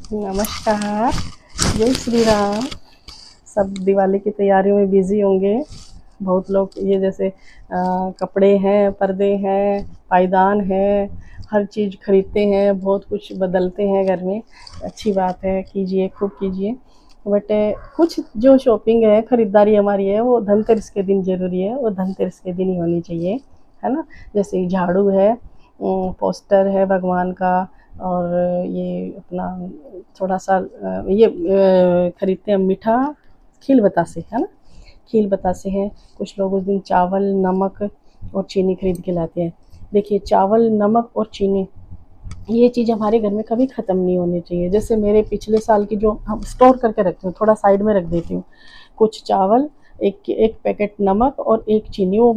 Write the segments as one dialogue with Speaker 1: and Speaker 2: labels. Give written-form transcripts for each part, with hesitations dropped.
Speaker 1: नमस्कार। जय श्री राम। सब दिवाली की तैयारियों में बिज़ी होंगे। बहुत लोग ये जैसे कपड़े हैं, पर्दे हैं, पायदान है, हर चीज़ खरीदते हैं, बहुत कुछ बदलते हैं घर में। अच्छी बात है, कीजिए, खूब कीजिए। बट कुछ जो शॉपिंग है, खरीदारी हमारी है, वो धनतेरस के दिन ज़रूरी है, वो धनतेरस के दिन ही होनी चाहिए, है ना? जैसे झाड़ू है, पोस्टर है भगवान का, और ये अपना थोड़ा-सा ये खरीदते हैं मीठा, खील बतासे, है ना? खील बतासे हैं। कुछ लोग उस दिन चावल, नमक और चीनी खरीद के लाते हैं। देखिए, चावल, नमक और चीनी, ये चीज़ हमारे घर में कभी ख़त्म नहीं होनी चाहिए। जैसे मेरे पिछले साल की जो हम स्टोर करके रखती हूँ, थोड़ा साइड में रख देती हूँ। कुछ चावल, एक पैकेट नमक और एक चीनी, वो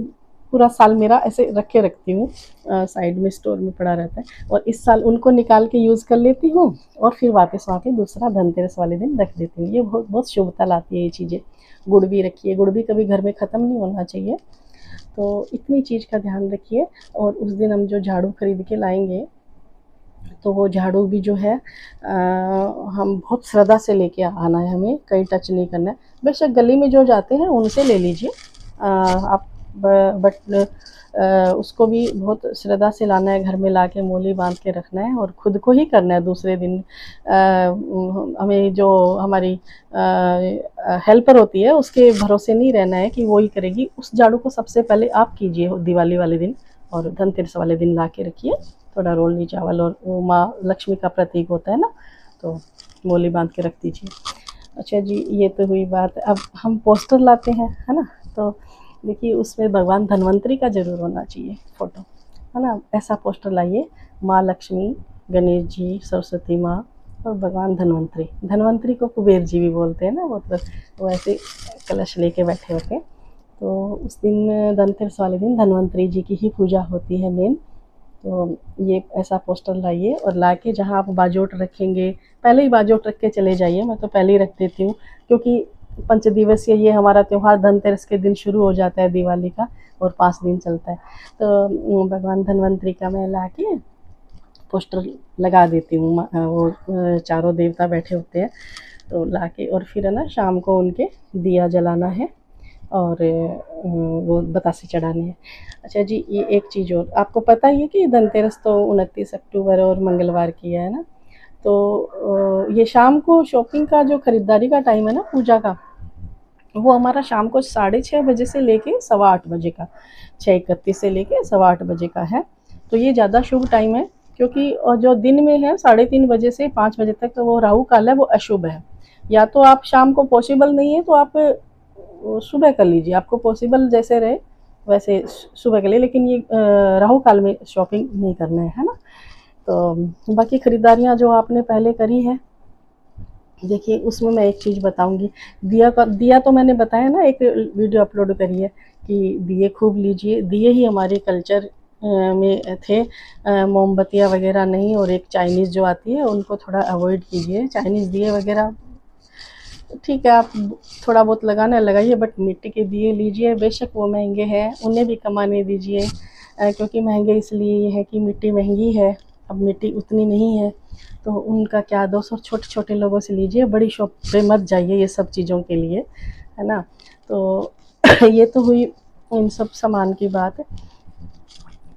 Speaker 1: पूरा साल मेरा ऐसे रख के रखती हूँ, साइड में स्टोर में पड़ा रहता है, और इस साल उनको निकाल के यूज़ कर लेती हूँ और फिर वापस आके दूसरा धनतेरस वाले दिन रख देती हूँ। ये बहुत बहुत शुभता लाती है ये चीज़ें। गुड़ भी रखिए, गुड़ भी कभी घर में ख़त्म नहीं होना चाहिए। तो इतनी चीज़ का ध्यान रखिए। और उस दिन हम जो झाड़ू खरीद के लाएंगे, तो वो झाड़ू भी जो है हम बहुत श्रद्धा से लेके आना है, हमें कहीं टच नहीं करना है। बेशक गली में जो जाते हैं उनसे ले लीजिए आप, बट उसको भी बहुत श्रद्धा से लाना है, घर में ला के मोली बांध के रखना है और खुद को ही करना है। दूसरे दिन हमें जो हमारी हेल्पर होती है उसके भरोसे नहीं रहना है कि वो ही करेगी। उस झाड़ू को सबसे पहले आप कीजिए दिवाली वाले दिन, और धनतेरस वाले दिन ला के रखिए। थोड़ा रोलनी चावल, और वो माँ लक्ष्मी का प्रतीक होता है ना, तो मोली बांध के रख दीजिए। अच्छा जी, ये तो हुई बात। अब हम पोस्टर लाते हैं, है ना? तो देखिए, उसमें भगवान धन्वंतरी का ज़रूर होना चाहिए फ़ोटो, है ना? ऐसा पोस्टर लाइए, माँ लक्ष्मी, गणेश जी, सरस्वती माँ और भगवान धन्वंतरी। धन्वंतरी को कुबेर जी भी बोलते हैं ना, मतलब वो ऐसे कलश लेके बैठे होते हैं। तो उस दिन धनतेरस वाले दिन धन्वंतरी जी की ही पूजा होती है मेन। तो ये ऐसा पोस्टर लाइए और लाके जहाँ आप बाजोट रखेंगे, पहले ही बाजोट रख के चले जाइए। मैं तो पहले ही रख देती हूँ, क्योंकि पंचदिवसीय ये हमारा त्यौहार धनतेरस के दिन शुरू हो जाता है दिवाली का, और 5 दिन चलता है। तो भगवान धन्वंतरी का मैं लाके पोस्टर लगा देती हूँ। वो चारों देवता बैठे होते हैं, तो लाके और फिर है ना, शाम को उनके दिया जलाना है और वो बतासे चढ़ाने हैं। अच्छा जी, ये एक चीज़ और आपको पता ही है कि धनतेरस तो 29 अक्टूबर और मंगलवार की है ना? तो ये शाम को शॉपिंग का जो खरीदारी का टाइम है ना, पूजा का, वो हमारा शाम को 6:30 बजे से लेके 8:15 बजे का, 6:31 से लेके 8:15 बजे का है। तो ये ज़्यादा शुभ टाइम है, क्योंकि जो दिन में है 3:30 बजे से 5 बजे तक, तो वो राहु काल है, वो अशुभ है। या तो आप शाम को पॉसिबल नहीं है तो आप सुबह कर लीजिए, आपको पॉसिबल जैसे रहे वैसे सुबह कर लिए, लेकिन ये राहु काल में शॉपिंग नहीं करना है ना? तो बाकी खरीदारियाँ जो आपने पहले करी है, देखिए उसमें मैं एक चीज़ बताऊंगी। दिया तो मैंने बताया ना, एक वीडियो अपलोड करी है कि दिए खूब लीजिए। दिए ही हमारे कल्चर में थे, मोमबत्तियाँ वगैरह नहीं। और एक चाइनीज़ जो आती है उनको थोड़ा अवॉइड कीजिए। चाइनीज़ दिए वगैरह ठीक है, आप थोड़ा बहुत लगाना लगाइए, बट मिट्टी के दिए लीजिए। बेशक वो महंगे हैं, उन्हें भी कमाने दीजिए, क्योंकि महंगे इसलिए है कि मिट्टी महंगी है, अब मिट्टी उतनी नहीं है, तो उनका क्या दोष। और छोटे छोटे लोगों से लीजिए, बड़ी शॉप पे मत जाइए ये सब चीज़ों के लिए, है ना? तो ये तो हुई इन सब सामान की बात।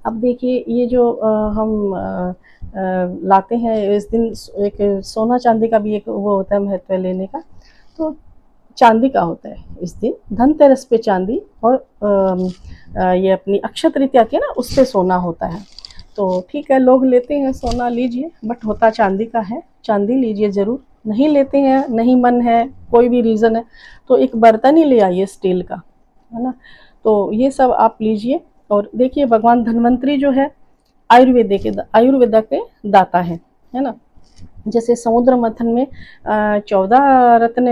Speaker 1: अब देखिए, ये जो हम लाते हैं इस दिन, एक सोना चांदी का भी एक वो होता है महत्व लेने का। तो चांदी का होता है इस दिन, धनतेरस पे चांदी, और ये अपनी अक्षय तृतीया आती है ना, उस पे सोना होता है। तो ठीक है, लोग लेते हैं, सोना लीजिए, बट होता चांदी का है, चांदी लीजिए ज़रूर। नहीं लेते हैं, नहीं मन है, कोई भी रीज़न है, तो एक बर्तन ही ले आइए स्टील का, है ना? तो ये सब आप लीजिए। और देखिए, भगवान धन्वंतरी जो है आयुर्वेदा के दाता है ना? जैसे समुद्र मंथन में 14 रत्न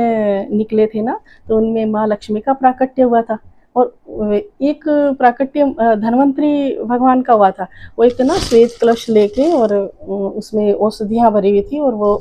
Speaker 1: निकले थे ना, तो उनमें माँ लक्ष्मी का प्राकट्य हुआ था, और एक प्राकट्य धन्वंतरी भगवान का हुआ था। वो एक ना श्वेत कलश लेके, और उसमें औषधियाँ भरी हुई थी, और वो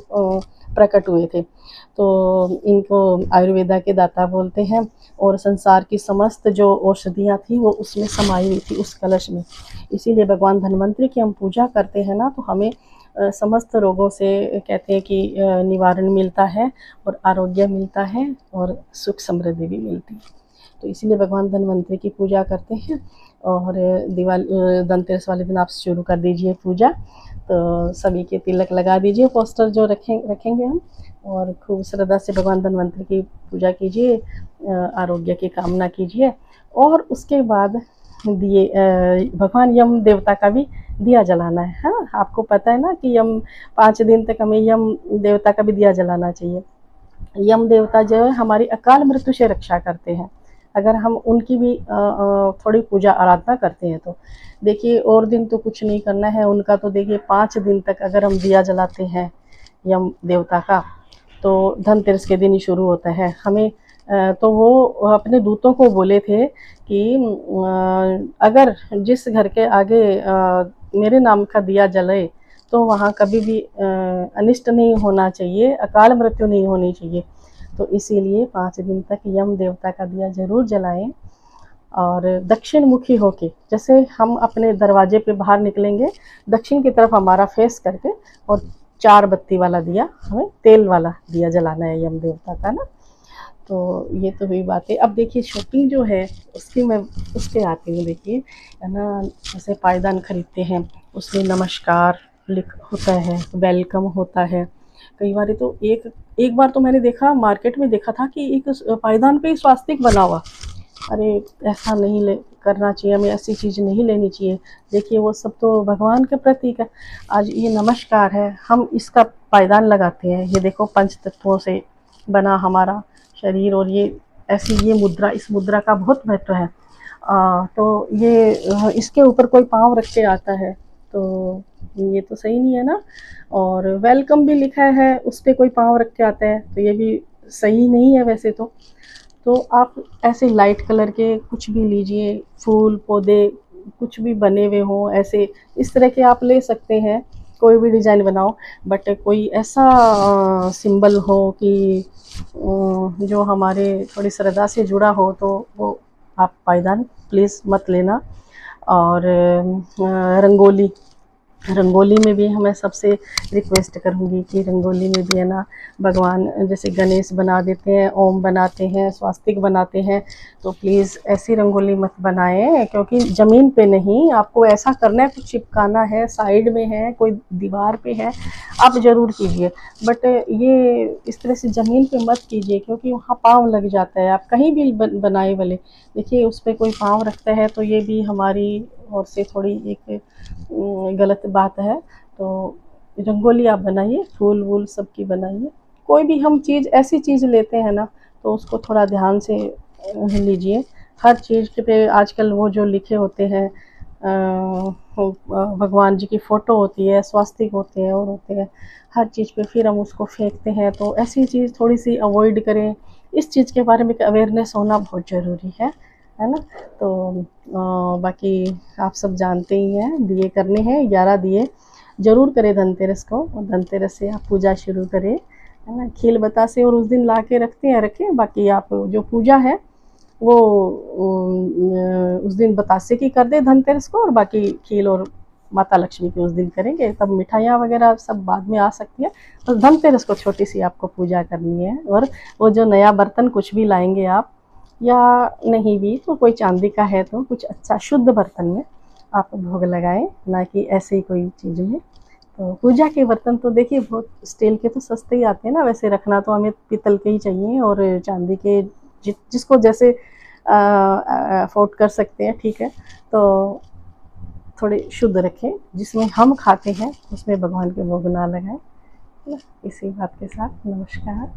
Speaker 1: प्रकट हुए थे। तो इनको आयुर्वेदा के दाता बोलते हैं। और संसार की समस्त जो औषधियाँ थी वो उसमें समाई हुई थी उस कलश में। इसीलिए भगवान धन्वंतरी की हम पूजा करते हैं ना, तो हमें समस्त रोगों से कहते हैं कि निवारण मिलता है और आरोग्य मिलता है और सुख समृद्धि भी मिलती है। तो इसीलिए भगवान धन्वंतरि की पूजा करते हैं। और दिवाली धनतेरस वाले दिन आप शुरू कर दीजिए पूजा। तो सभी के तिलक लगा दीजिए, पोस्टर जो रखेंगे हम, और खूब श्रद्धा से भगवान धन्वंतरि की पूजा कीजिए, आरोग्य की कामना कीजिए। और उसके बाद दिए भगवान यम देवता का भी दिया जलाना है। हाँ, आपको पता है ना कि यम 5 दिन तक हमें यम देवता का भी दिया जलाना चाहिए। यम देवता जो है हमारी अकाल मृत्यु से रक्षा करते हैं, अगर हम उनकी भी थोड़ी पूजा आराधना करते हैं तो। देखिए और दिन तो कुछ नहीं करना है उनका, तो देखिए 5 दिन तक अगर हम दिया जलाते हैं यम देवता का, तो धनतेरस के दिन ही शुरू होता है। हमें तो वो अपने दूतों को बोले थे कि अगर जिस घर के आगे मेरे नाम का दिया जले तो वहाँ कभी भी अनिष्ट नहीं होना चाहिए, अकाल मृत्यु नहीं होनी चाहिए। तो इसीलिए 5 दिन तक यम देवता का दिया जरूर जलाएं। और दक्षिण मुखी होके, जैसे हम अपने दरवाजे पे बाहर निकलेंगे, दक्षिण की तरफ हमारा फेस करके, और 4 बत्ती वाला दिया, हमें तेल वाला दिया जलाना है यम देवता का ना। तो ये तो हुई बात है। अब देखिए शॉपिंग जो है उसकी मैं उस पर आती हूँ। देखिए है ना, जैसे पायदान खरीदते हैं उसमें नमस्कार लिख होता है, वेलकम होता है। कई बार तो एक बार तो मैंने देखा, मार्केट में देखा था कि एक पायदान पे स्वास्तिक बना हुआ। अरे ऐसा नहीं करना चाहिए, हमें ऐसी चीज़ नहीं लेनी चाहिए। देखिए वो सब तो भगवान के प्रतीक है। आज ये नमस्कार है, हम इसका पायदान लगाते हैं। ये देखो पंच तत्वों से बना हमारा शरीर, और ये ऐसी ये मुद्रा, इस मुद्रा का बहुत महत्व है। तो ये इसके ऊपर कोई पाँव रख के आता है तो ये तो सही नहीं है ना। और वेलकम भी लिखा है, उस पर कोई पाँव रख के आता है तो ये भी सही नहीं है वैसे तो। तो आप ऐसे लाइट कलर के कुछ भी लीजिए, फूल पौधे कुछ भी बने हुए हों ऐसे, इस तरह के आप ले सकते हैं, कोई भी डिज़ाइन बनाओ। बट कोई ऐसा सिंबल हो कि जो हमारे थोड़ी श्रद्धा से जुड़ा हो तो वो आप पायदान प्लीज़ मत लेना। और रंगोली में भी मैं सबसे रिक्वेस्ट करूँगी कि रंगोली में भी है ना, भगवान जैसे गणेश बना देते हैं, ओम बनाते हैं, स्वास्तिक बनाते हैं, तो प्लीज़ ऐसी रंगोली मत बनाएं। क्योंकि ज़मीन पे नहीं, आपको ऐसा करना है, कुछ चिपकाना है, साइड में है, कोई दीवार पे है, आप ज़रूर कीजिए। बट ये इस तरह से ज़मीन पे मत कीजिए, क्योंकि वहाँ पाँव लग जाता है। आप कहीं भी बनाए वाले देखिए उस पर कोई पाँव रखता है तो ये भी हमारी ओर से थोड़ी एक गलत बात है। तो रंगोली आप बनाइए, फूल वूल सबकी बनाइए। कोई भी हम चीज़ ऐसी चीज़ लेते हैं ना तो उसको थोड़ा ध्यान से लीजिए। हर चीज़ पे आजकल वो जो लिखे होते हैं, भगवान जी की फ़ोटो होती है, स्वास्तिक होते हैं और होते हैं, हर चीज़ पे फिर हम उसको फेंकते हैं। तो ऐसी चीज़ थोड़ी सी अवॉइड करें। इस चीज़ के बारे में अवेयरनेस होना बहुत ज़रूरी है ना। तो बाकी आप सब जानते ही हैं, दिए करने हैं, 11 दिए ज़रूर करें धनतेरस को, और धनतेरस से आप पूजा शुरू करें, है ना। खील बतासे और उस दिन ला के रखते हैं रखें, बाकी आप जो पूजा है वो उस दिन बतासे की कर दे धनतेरस को, और बाकी खील और माता लक्ष्मी की उस दिन करेंगे। तब मिठाइयाँ वगैरह सब बाद में आ सकती है, तो धनतेरस को छोटी सी आपको पूजा करनी है। और वो जो नया बर्तन कुछ भी लाएंगे आप, या नहीं भी तो कोई चांदी का है तो कुछ अच्छा शुद्ध बर्तन में आप भोग लगाएं, ना कि ऐसे ही कोई चीज़ में। तो पूजा के बर्तन तो देखिए बहुत स्टील के तो सस्ते ही आते हैं ना, वैसे रखना तो हमें पीतल के ही चाहिए, और चांदी के जिसको जैसे अफोर्ड कर सकते हैं, ठीक है। तो थोड़े शुद्ध रखें, जिसमें हम खाते हैं उसमें भगवान के भोग ना लगाएं। इसी बात के साथ नमस्कार।